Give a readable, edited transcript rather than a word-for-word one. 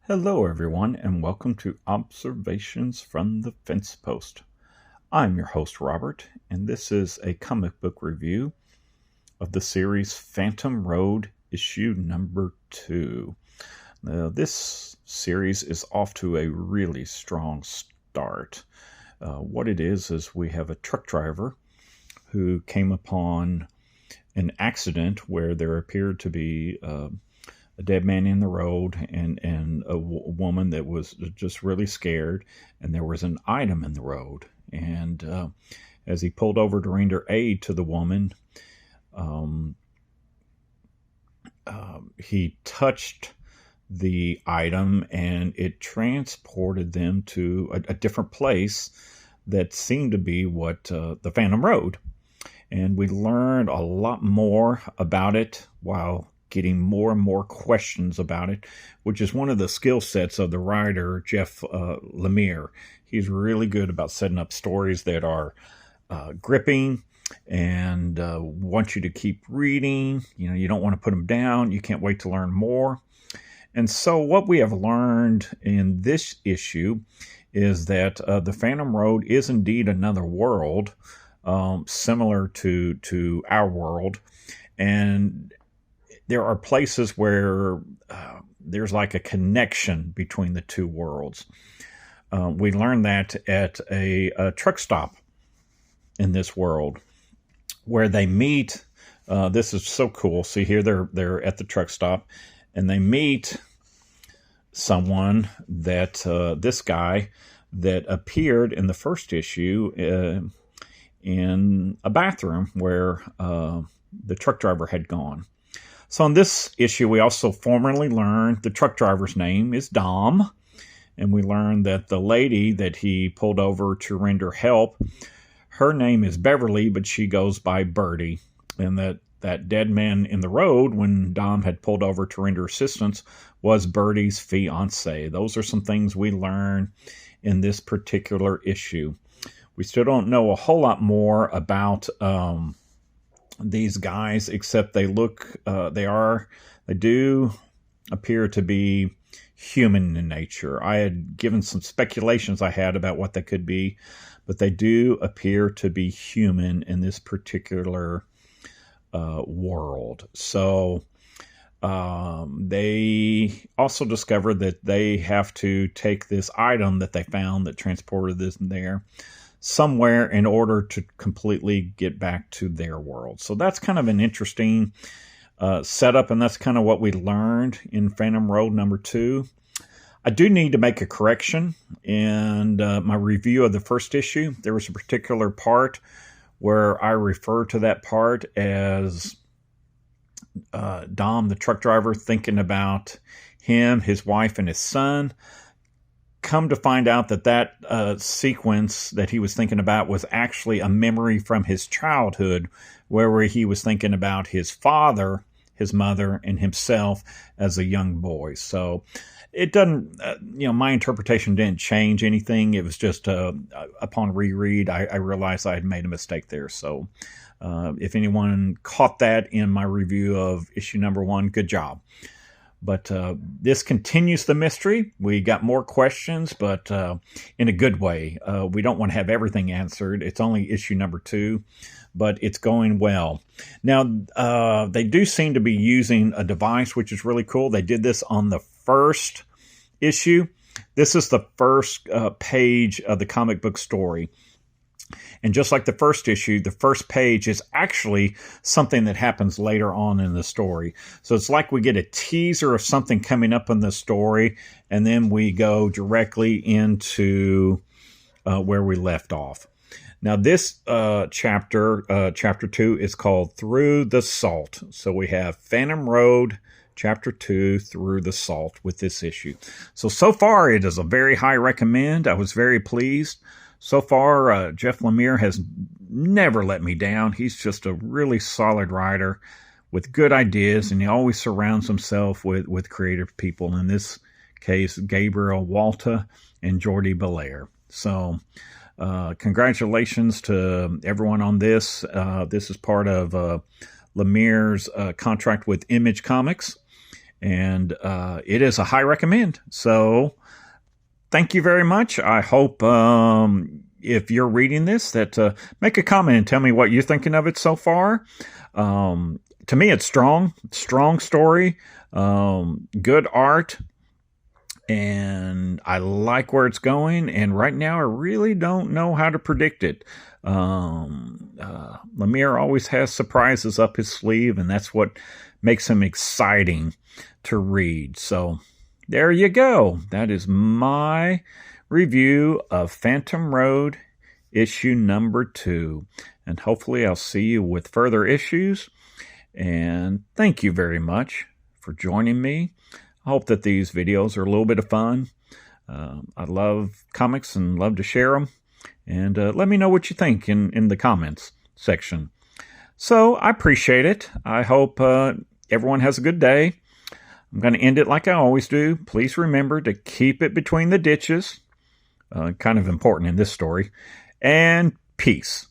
Hello, everyone, and welcome to Observations from the Fence Post. I'm your host, Robert, and this is a comic book review of the series Phantom Road, issue number 2. Now, this series is off to a really strong start. What it is we have a truck driver who came upon an accident where there appeared to be a dead man in the road and a woman that was just really scared, and there was an item in the road. And as he pulled over to render aid to the woman, he touched the item and it transported them to a different place that seemed to be what the Phantom Road. And we learned a lot more about it while getting more and more questions about it, which is one of the skill sets of the writer, Jeff Lemire. He's really good about setting up stories that are gripping and want you to keep reading. You know, you don't want to put them down. You can't wait to learn more. And so what we have learned in this issue is that the Phantom Road is indeed another world, similar to our world. And there are places where there's like a connection between the two worlds. We learned that at a truck stop in this world where they meet. This is so cool. See here, they're at the truck stop and they meet someone that this guy that appeared in the first issue in a bathroom where the truck driver had gone. So in this issue, we also formally learned the truck driver's name is Dom, and we learned that the lady that he pulled over to render help, her name is Beverly, but she goes by Birdie, and that dead man in the road when Dom had pulled over to render assistance was Birdie's fiance. Those are some things we learned in this particular issue. We still don't know a whole lot more about these guys, except they do appear to be human in nature. I had given some speculations I had about what they could be, but they do appear to be human in this particular world. So they also discovered that they have to take this item that they found that transported this there somewhere in order to completely get back to their world. So that's kind of an interesting setup, and that's kind of what we learned in Phantom Road number 2. I do need to make a correction in my review of the first issue. There was a particular part where I refer to that part as Dom, the truck driver, thinking about him, his wife, and his son. Come to find out that sequence that he was thinking about was actually a memory from his childhood, where he was thinking about his father, his mother, and himself as a young boy. So it doesn't, my interpretation didn't change anything. It was just upon reread, I realized I had made a mistake there. So if anyone caught that in my review of issue number 1, good job. But this continues the mystery. We got more questions, but in a good way. We don't want to have everything answered. It's only issue number 2, but it's going well. Now, they do seem to be using a device, which is really cool. They did this on the first issue. This is the first page of the comic book story. And just like the first issue, the first page is actually something that happens later on in the story. So it's like we get a teaser of something coming up in the story, and then we go directly into where we left off. Now, this chapter 2, is called Through the Salt. So we have Phantom Road, Chapter 2, Through the Salt with this issue. So far, it is a very high recommend. I was very pleased. So far, Jeff Lemire has never let me down. He's just a really solid writer with good ideas, and he always surrounds himself with creative people. In this case, Gabriel Walta and Jordi Belair. So congratulations to everyone on this. This is part of Lemire's contract with Image Comics. and it is a high recommend. So thank you very much. I hope if you're reading this that make a comment and tell me what you're thinking of it so far. To me, it's strong story, good art, and I like where it's going. And right now, I really don't know how to predict it. Lemire always has surprises up his sleeve, and that's what makes him exciting to read. So there you go. That is my review of Phantom Road issue number 2. And hopefully I'll see you with further issues. And thank you very much for joining me. I hope that these videos are a little bit of fun. I love comics and love to share them. And let me know what you think in the comments section. So I appreciate it. I hope everyone has a good day. I'm going to end it like I always do. Please remember to keep it between the ditches. Kind of important in this story. And peace.